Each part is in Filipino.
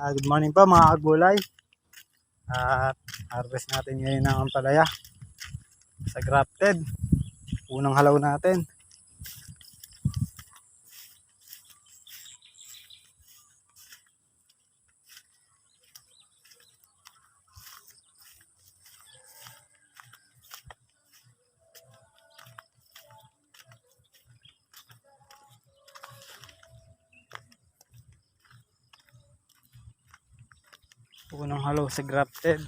Good morning po mga kagulay. At harvest natin ngayon ng ampalaya sa grafted. Unang halaw natin. Unang halaw sa grafted.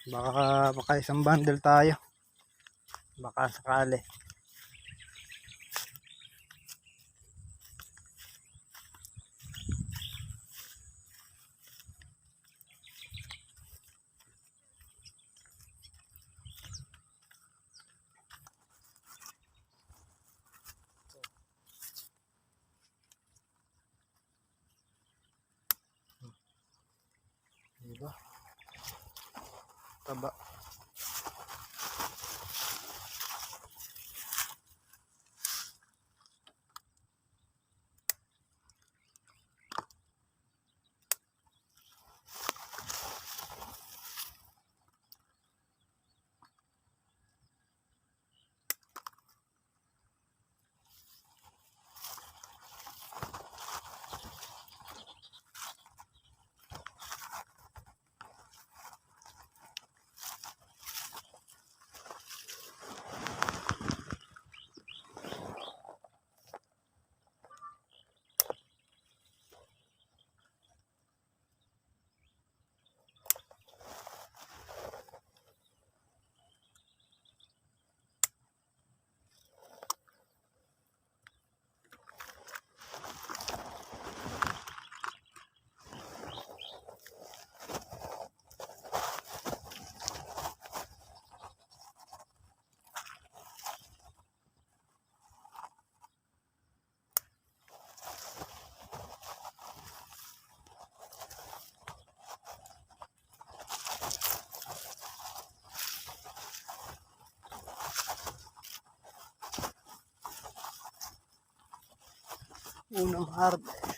Baka isang bundle tayo. Baka sakali. Diba? Taba. Unang harvest.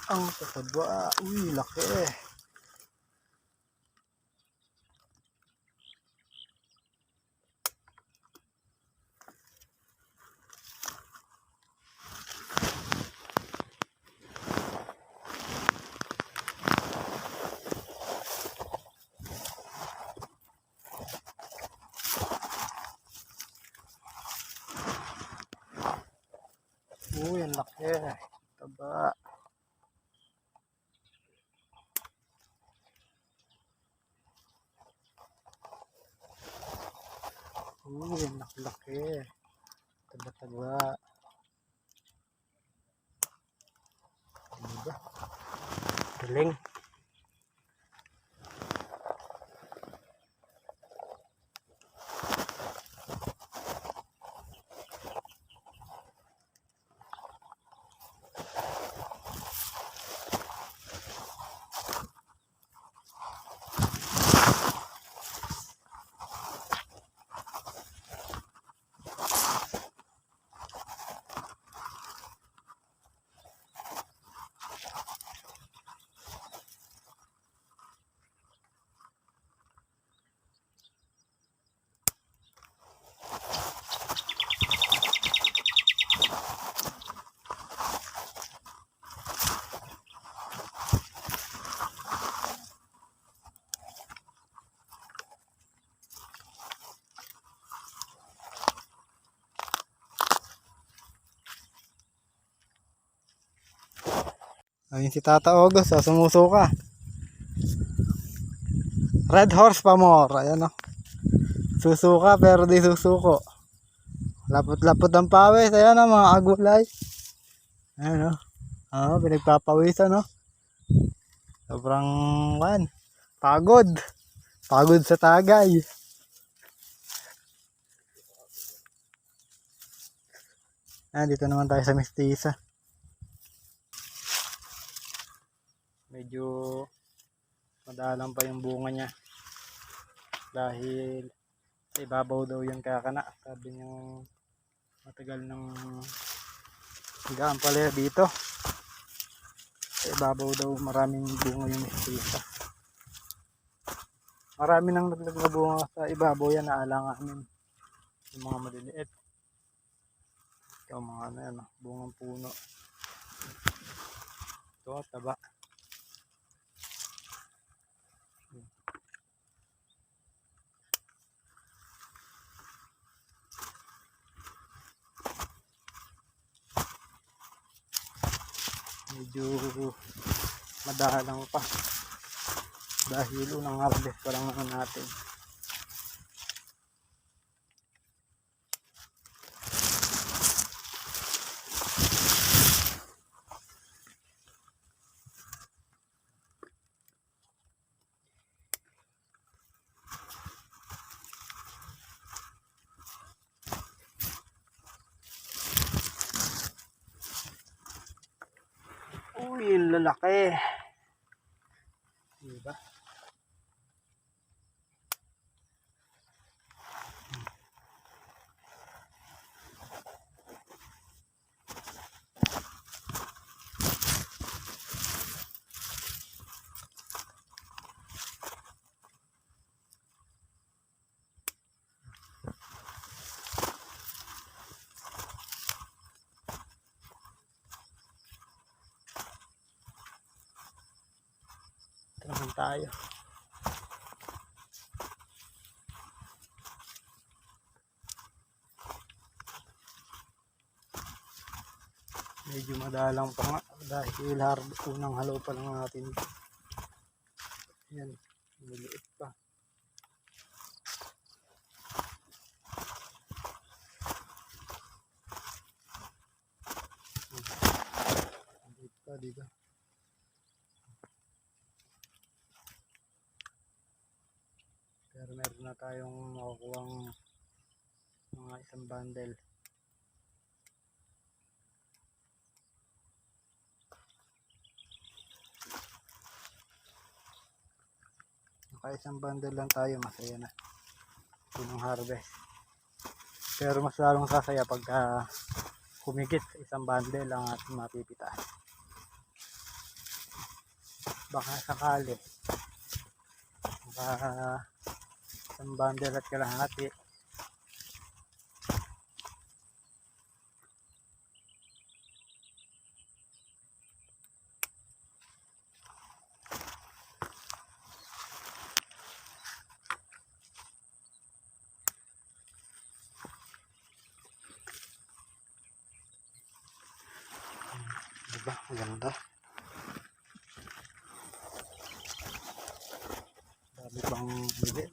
Ang tataba. Uy, laki. Uy, ang laki. Taba. Uy, ang laki. Taba-taba. Diba? Galing. Ayun si Tata August, sumusuka. Red horse pa more. Ayan o. Susuka pero di susuko. Lapot-lapot ang pawis. Ayan o, mga agulay. Ayan o. Pinagpapawisan o. Sobrang pagod. Pagod sa tagay. Dito naman tayo sa Mestiza. Medyo madalang pa yung bunga niya. Dahil sa ibabaw daw yun kakana. Sabi niyo matagal ng higaan pala dito. Sa ibabaw daw maraming bunga yung Mestiza. Marami nang nagbunga sa ibabaw yan, naalanganin. Yung mga maliliit. Ito mga ano yan, bungang puno. Ito, taba. Medyo madalang pa. Dahil unang harvest pa lang naman natin. Uy, yung lalaki. Diba? Ito naman tayo. Medyo madalang pa nga dahil unang halo pa lang natin. Yan, maliit pa. Maliit pa, diba? Pero meron na tayong makukuhang mga isang bundle. Isang bundle lang tayo, masaya na punong harvest. Pero mas lalong sasaya pagka humigit sa isang bundle ang ating mapipitas. Baka sakali. Baka isang bundle at kalahati. Diba? Maganda. Dami pang bili.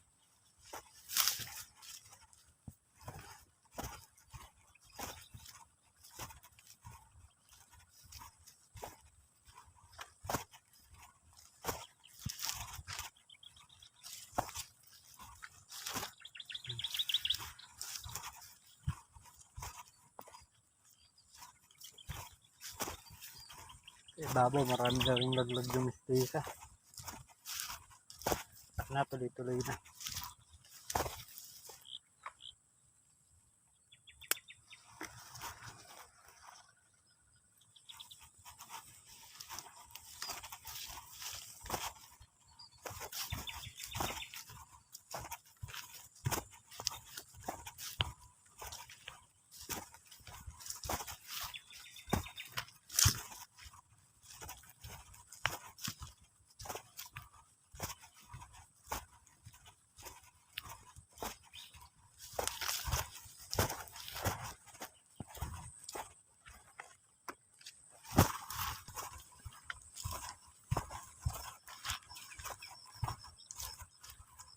Baboy, marami na rin laglag yung mistisa. At na, tuloy-tuloy na.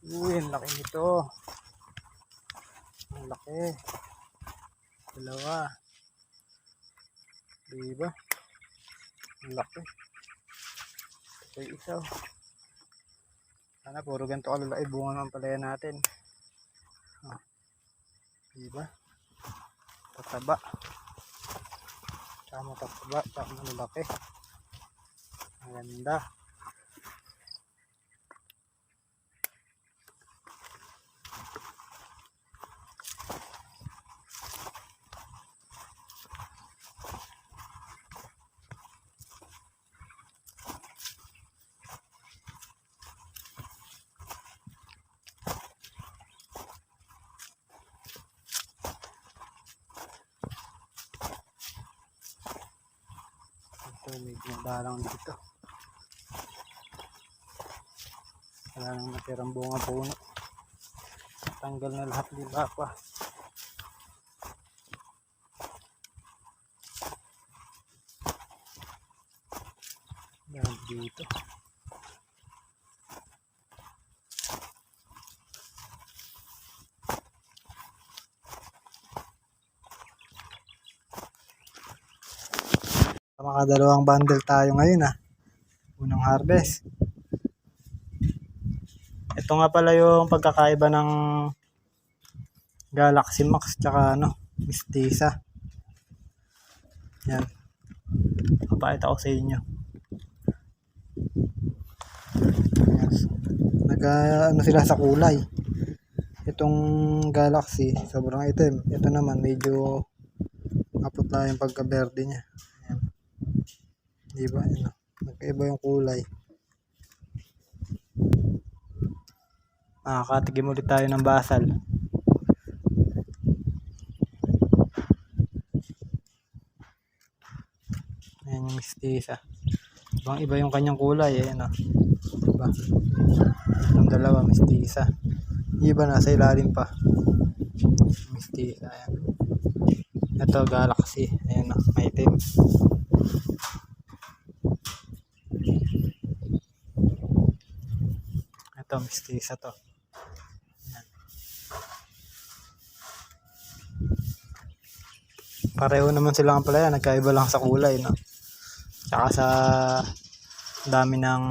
Uy, ang laki nito. Ang laki. Dalawa. Diba? Ang laki. Ito yung isa. Sana puro ganito kalalaki bunga ng palaya natin. Diba? Tataba. Tama tataba. Tama lalaki. Ang ganda. Ito, medyo dalang dito. Wala nang natirang bunga puno. Tanggal na lahat nila pa. Yan dito. Makadalawang bundle tayo ngayon unang harvest. Ito nga pala yung pagkakaiba ng Galaxy Max tsaka Mistisa. Yan. Papakita ko sa inyo. Nag sila sa kulay. Itong Galaxy sobrang itim. Ito naman medyo maputla yung pagka-verde niya. Ayan. Diba? Nagkaiba yung kulay. Katigim ulit tayo ng basal. Ayan yung mistisa. Ibang iba yung kanyang kulay. Ayan diba? Itong dalawa mistisa. Iba nasa ilalim pa. Mistisa. Ayan. Ito Galaxy. Ayan maitim. Ito mistisa to. Ayan. Pareho naman silang palaya, nagkaiba lang sa kulay tsaka sa dami ng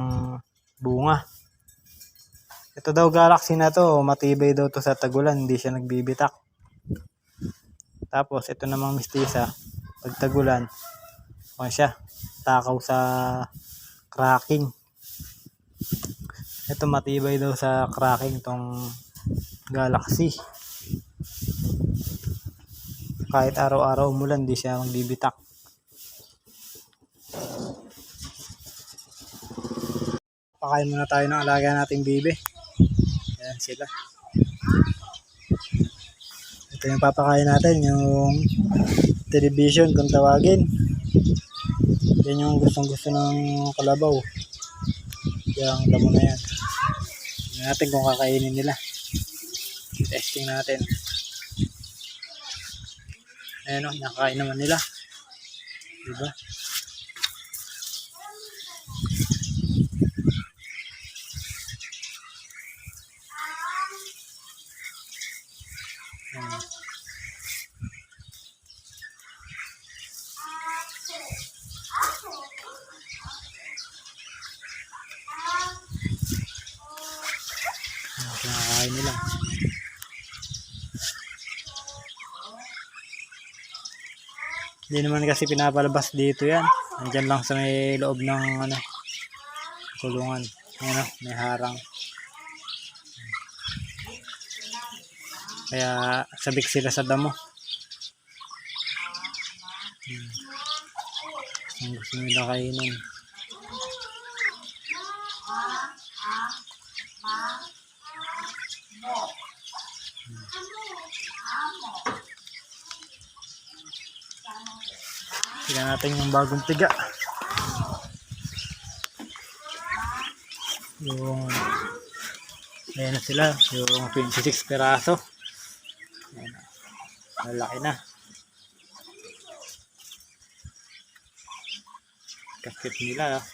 bunga. Ito daw Galaxy na to, matibay daw to sa tagulan, hindi siya nagbibitak. Tapos ito namang mistisa, pag tagulan, siya takaw sa cracking. Ito matibay daw sa cracking tong Galaxy. Kahit araw-araw umulan, di siya magbibitak. Pakain muna tayo ng alaga nating bibi. Ayan sila. Ito yung papakain natin, yung television kung tawagin. Yan yung gustong gusto ng kalabaw. Yung damo na yan. Tingnan natin kung kakainin nila. Testing natin. Ayan o, nakakain naman nila. Diba? Ayan. Nakakain nila. Hindi naman kasi pinapalabas dito yan. Nandiyan lang sa may loob ng kulungan. Ayan o, may harang. Kaya sabik sila sa damo. Ang gusto nila kainin. Tignan natin yung bagong tiga. Yung ayan na sila, yung 26 peraso. Ayan na. Malaki na. Kakit nila.